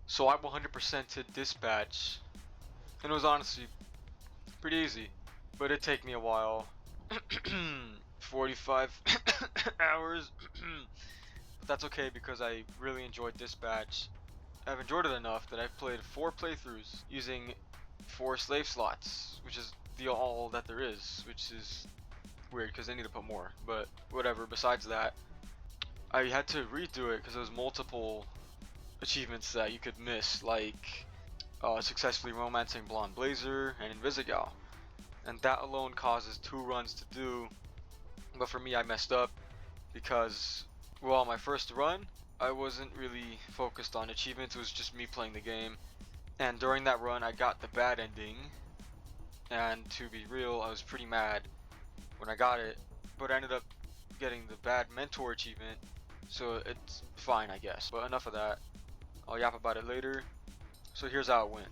So I 100%ed dispatch, and it was honestly pretty easy, but it'd take me a while. 45 hours. But that's okay because I really enjoyed dispatch. I've enjoyed it enough that I've played 4 playthroughs using 4 slave slots, which is the all that there is, which is weird because they need to put more, but whatever. Besides that, I had to redo it because there was multiple achievements that you could miss, like successfully romancing Blonde Blazer and Invisigal, and that alone causes 2 runs to do. But for me, I messed up because, well, my first run, I wasn't really focused on achievements. It was just me playing the game, and during that run, I got the bad ending. And to be real, I was pretty mad when I got it, but I ended up getting the bad mentor achievement, so it's fine, I guess. But enough of that. I'll yap about it later. So here's how it went.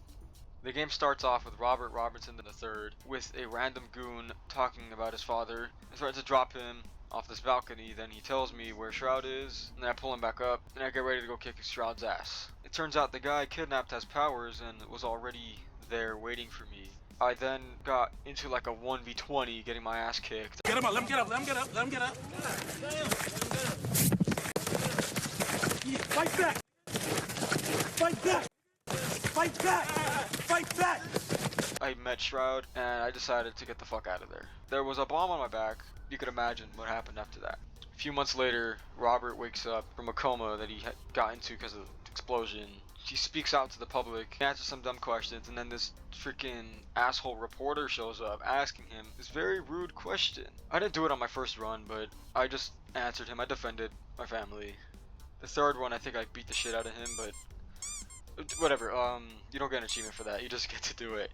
The game starts off with Robert Robertson III with a random goon talking about his father. I threaten to drop him off this balcony, then he tells me where Shroud is, and then I pull him back up, and I get ready to go kick Shroud's ass. It turns out the guy I kidnapped has powers and was already there waiting for me. I then got into like a 1v20 getting my ass kicked. Get him up, let him get up, let him get up, let him get up. Fight back! Fight back! Fight back! Fight back! I met Shroud and I decided to get the fuck out of there. There was a bomb on my back. You could imagine what happened after that. A few months later, Robert wakes up from a coma that he had got into because of the explosion. He speaks out to the public, answers some dumb questions, and then this freaking asshole reporter shows up asking him this very rude question. I didn't do it on my first run, but I just answered him. I defended my family. The third one, I think I beat the shit out of him, but whatever. You don't get an achievement for that. You just get to do it.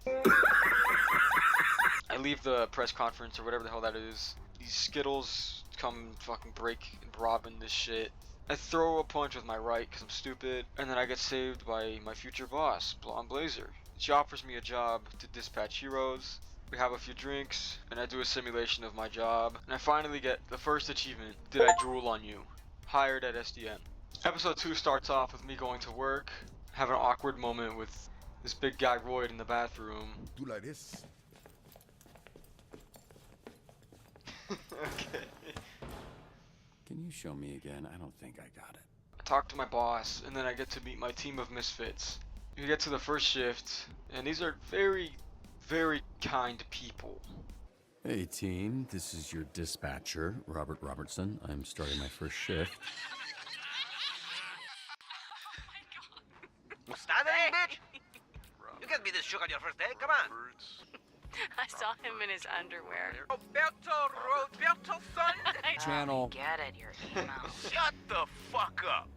I leave the press conference or whatever the hell that is. These Skittles come fucking break and robbing this shit. I throw a punch with my right because I'm stupid, and then I get saved by my future boss, Blonde Blazer. She offers me a job to dispatch heroes. We have a few drinks, and I do a simulation of my job, and I finally get the first achievement. Did I drool on you? Hired at SDN. Episode 2 starts off with me going to work, have an awkward moment with this big guy Royd in the bathroom. Do like this. Okay. Can you show me again? I don't think I got it. I talk to my boss, and then I get to meet my team of misfits. We get to the first shift, and these are very, very kind people. Hey team, this is your dispatcher, Robert Robertson. I'm starting my first shift. Stop it, bitch! You can't be this shook on your first day, come on! I saw him in his underwear. Roberto, son! Channel. Get it, your email. Shut the fuck up!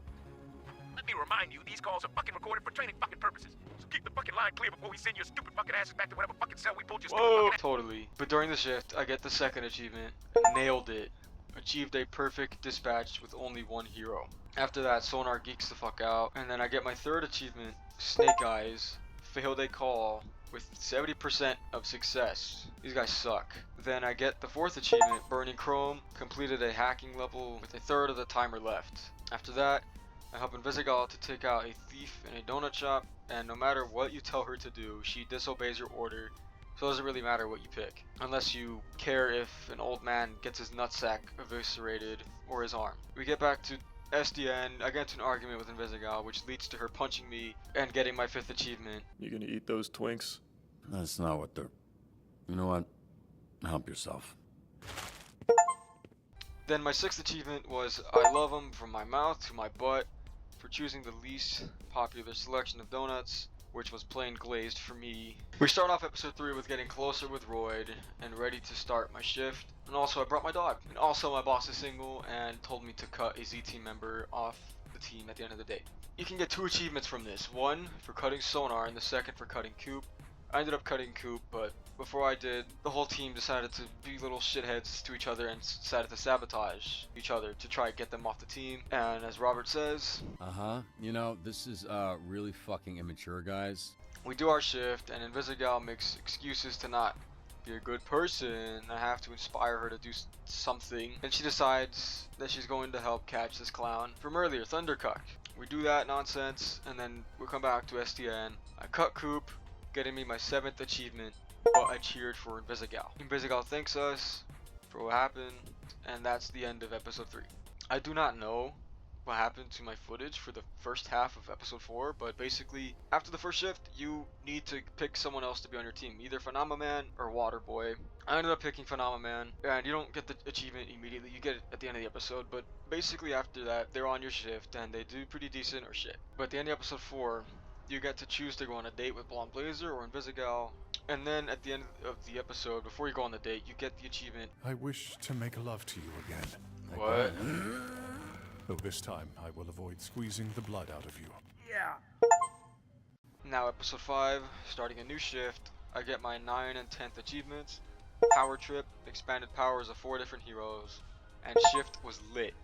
Let me remind you, these calls are fucking recorded for training fucking purposes. So keep the fucking line clear before we send your stupid fucking asses back to whatever fucking cell we pulled your stupid Whoa, fucking totally. But during the shift, I get the second achievement. Nailed it. Achieved a perfect dispatch with only 1 hero. After that, Sonar geeks the fuck out, and then I get my third achievement, Snake Eyes. Failed a call with 70% of success. These guys suck. Then I get the 4th achievement, Burning Chrome. Completed a hacking level with a third of the timer left. After that, I help Invisigal to take out a thief in a donut shop, and no matter what you tell her to do, she disobeys your order. So it doesn't really matter what you pick, unless you care if an old man gets his nutsack eviscerated or his arm. We get back to SDN, I get into an argument with Invisigal, which leads to her punching me and getting my 5th achievement. You gonna eat those Twinks? That's not what they're... You know what? Help yourself. Then my 6th achievement was I love him from my mouth to my butt for choosing the least popular selection of donuts, which was plain glazed for me. We start off episode 3 with getting closer with Royd and ready to start my shift. And also I brought my dog. And also my boss is single and told me to cut a Z team member off the team at the end of the day. You can get 2 achievements from this. One for cutting Sonar and the second for cutting Coop. I ended up cutting Coop, but before I did, the whole team decided to be little shitheads to each other and decided to sabotage each other to try and get them off the team. And as Robert says, You know, this is really fucking immature, guys. we do our shift and Invisigal makes excuses to not be a good person. I have to inspire her to do something, and she decides that she's going to help catch this clown from earlier, Thundercuck. We do that nonsense, and then we come back to STN. I cut Coop, getting me my 7th achievement, but I cheered for Invisigal. Invisigal thanks us for what happened, and that's the end of episode 3. I do not know what happened to my footage for the first half of episode 4, but basically, after the first shift, you need to pick someone else to be on your team, either Phenomenon or Waterboy. I ended up picking Phenomenon, and you don't get the achievement immediately, you get it at the end of the episode, but basically after that, they're on your shift, and they do pretty decent or shit. But at the end of episode 4, you get to choose to go on a date with Blonde Blazer or Invisigal, and then at the end of the episode, before you go on the date, you get the achievement. I wish to make love to you again. What? Though this time I will avoid squeezing the blood out of you. Now episode 5, starting a new shift, I get my 9 and 10th achievements, power trip, expanded powers of 4 different heroes, and shift was lit.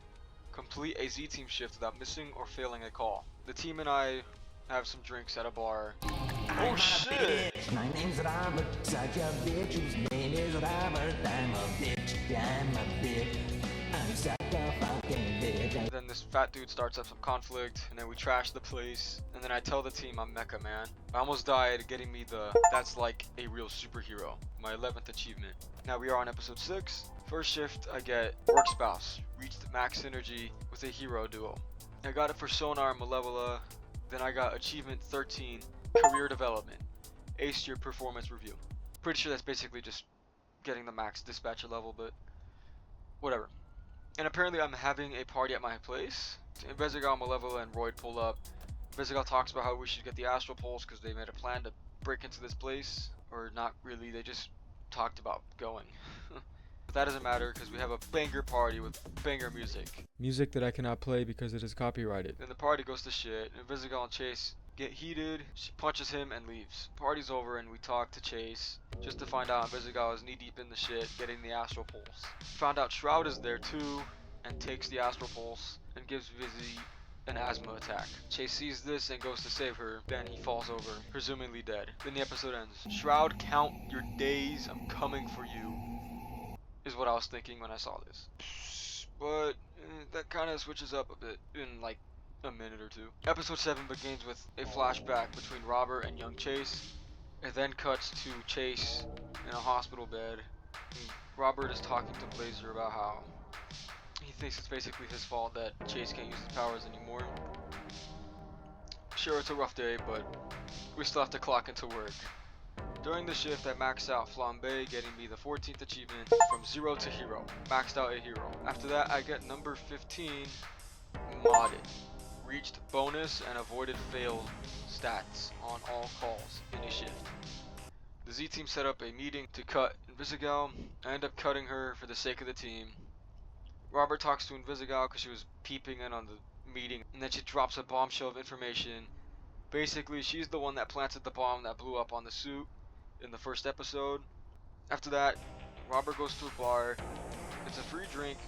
Complete a Z-team shift without missing or failing a call. The team and I have some drinks at a bar. Oh shit! My name's Robert, such a bitch whose name is Robert. I'm a bitch, I'm a bitch, I'm such a fucking bitch. Then this fat dude starts up some conflict, and then we trash the place, and then I tell the team I'm Mecha Man. I almost died getting me the that's like a real superhero, my 11th achievement. Now we are on episode 6. First shift I get Work Spouse, reached max synergy with a hero duo. I got it for Sonar Malevola, then I got achievement 13, career development, ace your performance review. Pretty sure that's basically just getting the max dispatcher level, but whatever. And apparently I'm having a party at my place. Invisigal, Malevola, and Royd pull up. Invisigal talks about how we should get the Astral Pulse because they made a plan to break into this place. Or not really, they just talked about going. But that doesn't matter because we have a banger party with banger music. Music that I cannot play because it is copyrighted. Then the party goes to shit. Invisigal and Chase get heated. She punches him and leaves. Party's over and we talk to Chase just to find out Invisigal is knee deep in the shit getting the Astral Pulse. Found out Shroud is there too and takes the Astral Pulse and gives Vizzy an asthma attack. Chase sees this and goes to save her, then he falls over, presumably dead. Then the episode ends. Shroud, count your days, I'm coming for you, is what I was thinking when I saw this. But that kind of switches up a bit in like a minute or two. Episode 7 begins with a flashback between Robert and young Chase. It then cuts to Chase in a hospital bed. Robert is talking to Blazer about how he thinks it's basically his fault that Chase can't use his powers anymore. Sure, it's a rough day, but we still have to clock into work. During the shift, I maxed out Flambe, getting me the 14th achievement from 0 to hero. Maxed out a hero. After that, I get number 15 modded. Reached bonus and avoided fail stats on all calls in a shift. The Z team set up a meeting to cut Invisigal. I end up cutting her for the sake of the team. Robert talks to Invisigal because she was peeping in on the meeting, and then she drops a bombshell of information. Basically, she's the one that planted the bomb that blew up on the suit in the first episode. After that, Robert goes to a bar. It's a free drink,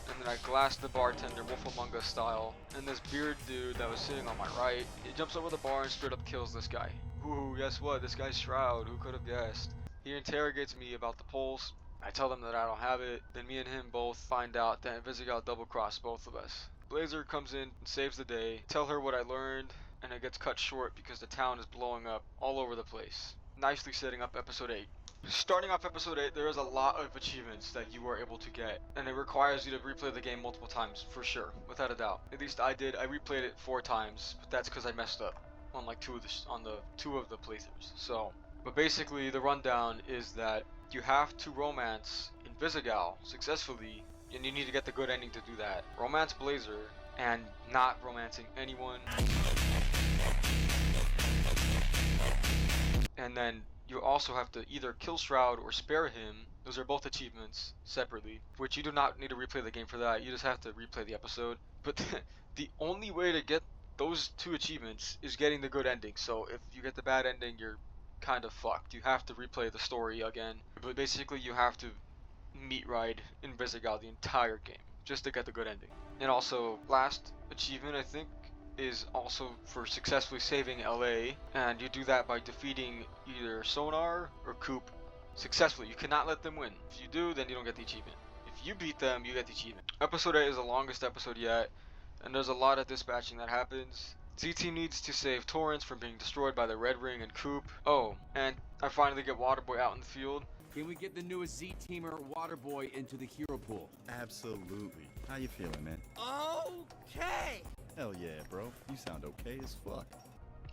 and then I glass the bartender Wolf Among Us style. And this beard dude that was sitting on my right, he jumps over the bar and straight up kills this guy. Ooh, guess what? This guy's Shroud. Who could have guessed? He interrogates me about the pulse. I tell them that I don't have it. Then me and him both find out that Invisigal double-crossed both of us. Blazer comes in and saves the day. Tell her what I learned, and it gets cut short because the town is blowing up all over the place. Nicely setting up episode 8. Starting off episode 8, there is a lot of achievements that you are able to get, and it requires you to replay the game multiple times, for sure, without a doubt. At least I did. I replayed it 4 times, but that's because I messed up on like two of the playthroughs. So, but basically the rundown is that you have to romance Invisigal successfully, and you need to get the good ending to do that. Romance Blazer, and not romancing anyone. And then you also have to either kill Shroud or spare him. Those are both achievements separately, which you do not need to replay the game for that. You just have to replay the episode. But the only way to get those 2 achievements is getting the good ending. So if you get the bad ending, you're kind of fucked. You have to replay the story again. But basically you have to meat ride Invisigal the entire game just to get the good ending. And also, last achievement I think is also for successfully saving LA, and you do that by defeating either Sonar or Coop successfully. You cannot let them win. If you do, then you don't get the achievement. If you beat them, you get the achievement. Episode 8 is the longest episode yet. and there's a lot of dispatching that happens. Z-Team needs to save Torrance from being destroyed by the Red Ring and Coop. Oh, and I finally get Waterboy out in the field. Can we get the newest Z-Teamer, Waterboy, into the hero pool? Absolutely. How you feeling, man? Okay! Hell yeah, bro. You sound okay as fuck.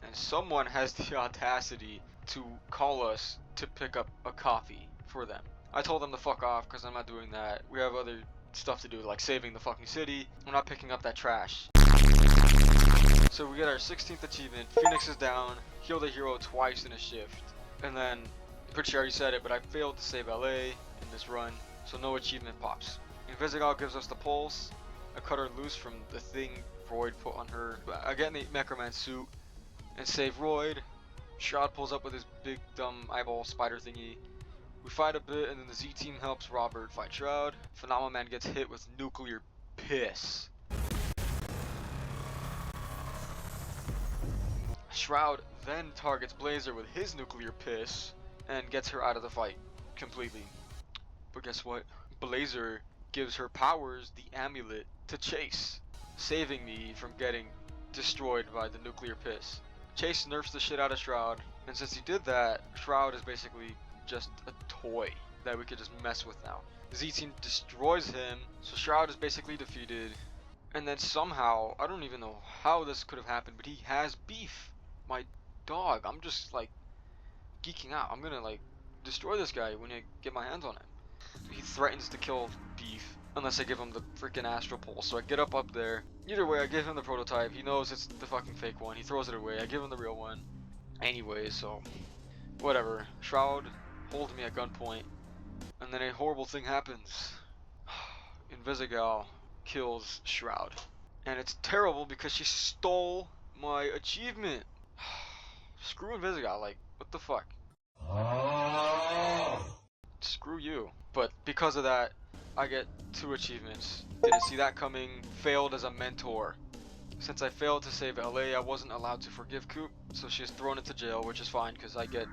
And someone has the audacity to call us to pick up a coffee for them. I told them to fuck off because I'm not doing that. We have other stuff to do, like saving the fucking city. I'm not picking up that trash. So we get our 16th achievement. Phoenix is down. Heal the hero twice in a shift. And then, pretty sure I already said it, but I failed to save LA in this run, so no achievement pops. Invisigal gives us the pulse. I cut her loose from the thing Royd put on her. I get in the Mechaman suit and save Royd. Shroud pulls up with his big dumb eyeball spider thingy. We fight a bit, and then the Z-Team helps Robert fight Shroud. Phenomenal gets hit with nuclear piss. Shroud then targets Blazer with his nuclear piss and gets her out of the fight completely. But guess what? Blazer gives her powers the amulet to Chase, saving me from getting destroyed by the nuclear piss. Chase nerfs the shit out of Shroud, and since he did that, Shroud is basically just a toy that we could just mess with now. The Z-Team destroys him, so Shroud is basically defeated, and then somehow, I don't even know how this could have happened, but he has beef. My dog, I'm just like geeking out. I'm gonna like destroy this guy when I get my hands on him. He threatens to kill Beef unless I give him the freaking astral pulse. So I get up there. Either way, I give him the prototype. He knows it's the fucking fake one. He throws it away. I give him the real one. Anyway, so whatever. Shroud holds me at gunpoint, and then a horrible thing happens. Invisigal kills Shroud, and it's terrible because she stole my achievement. Screw Invisigal, like, what the fuck? Screw you. But because of that, I get 2 achievements. Didn't see that coming. Failed as a mentor. Since I failed to save LA, I wasn't allowed to forgive Coop, so she's thrown into jail, which is fine because I get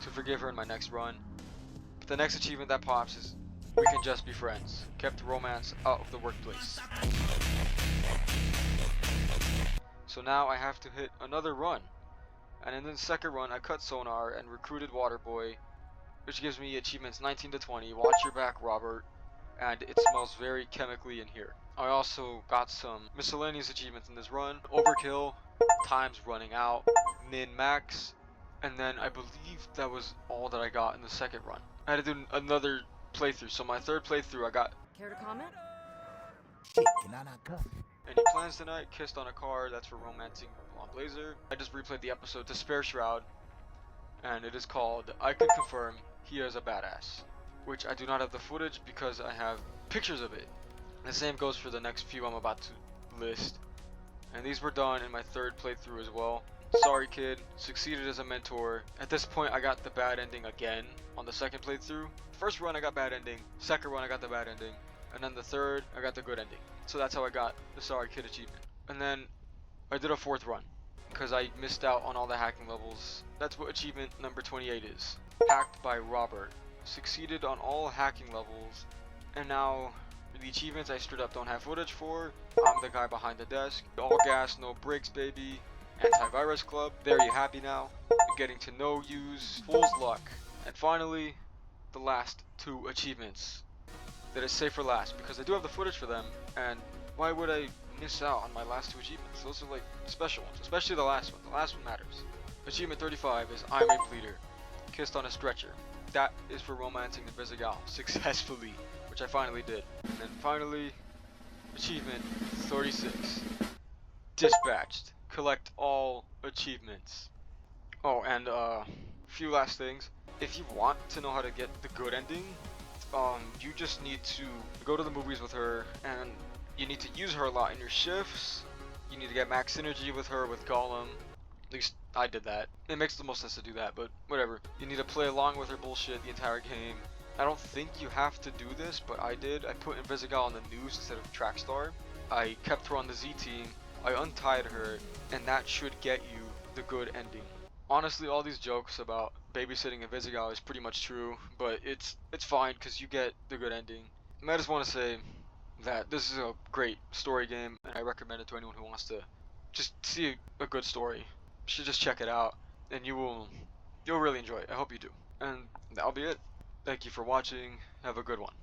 to forgive her in my next run. But the next achievement that pops is we can just be friends. Kept romance out of the workplace. So now I have to hit another run. And in the second run, I cut Sonar and recruited Waterboy, which gives me achievements 19 to 20. Watch your back, Robert. And it smells very chemically in here. I also got some miscellaneous achievements in this run. Overkill, time's running out, min max, and then I believe that was all that I got in the second run. I had to do another playthrough, so my third playthrough I got Care to comment? Shit, can I not cut? Any Plans Tonight, Kissed on a Car, that's for romancing Blonde Blazer. I just replayed the episode to spare Shroud, and it is called I Can Confirm He Is a Badass, which I do not have the footage because I have pictures of it. The same goes for the next few I'm about to list, and these were done in my third playthrough as well. Sorry Kid, succeeded as a mentor. At this point I got the bad ending again on the second playthrough. First run I got bad ending, second run I got the bad ending, and then the third I got the good ending. So that's how I got the Sorry Kid achievement. And then I did a fourth run because I missed out on all the hacking levels. That's what achievement number 28 is. Hacked by Robert. Succeeded on all hacking levels, and now the achievements I straight up don't have footage for. I'm the guy behind the desk. All gas, no brakes, baby. Antivirus Club. There you happy now. Getting to know yous. Fool's luck. And finally, the last 2 achievements that is saved for last because I do have the footage for them, and why would I miss out on my last 2 achievements? Those are like special ones, especially the last one. The last one matters. Achievement 35 is I'm a Bleeder. Kissed on a Stretcher. That is for romancing Invisigal successfully, which I finally did. And then finally, achievement 36. Dispatched. Collect all achievements. Oh, and few last things. If you want to know how to get the good ending, you just need to go to the movies with her, and you need to use her a lot in your shifts. You need to get max synergy with her with Gollum. At least I did that. It makes the most sense to do that, but whatever. You need to play along with her bullshit the entire game. I don't think you have to do this, but I did. I put Invisigal on the news instead of Trackstar. I kept her on the Z-Team. I untied her, and that should get you the good ending. Honestly, all these jokes about babysitting Invisigal is pretty much true, but it's fine because you get the good ending. And I just want to say, that this is a great story game, and I recommend it to anyone who wants to just see a good story. You should just check it out, and you'll really enjoy it. I hope you do. And that'll be it. Thank you for watching. Have a good one.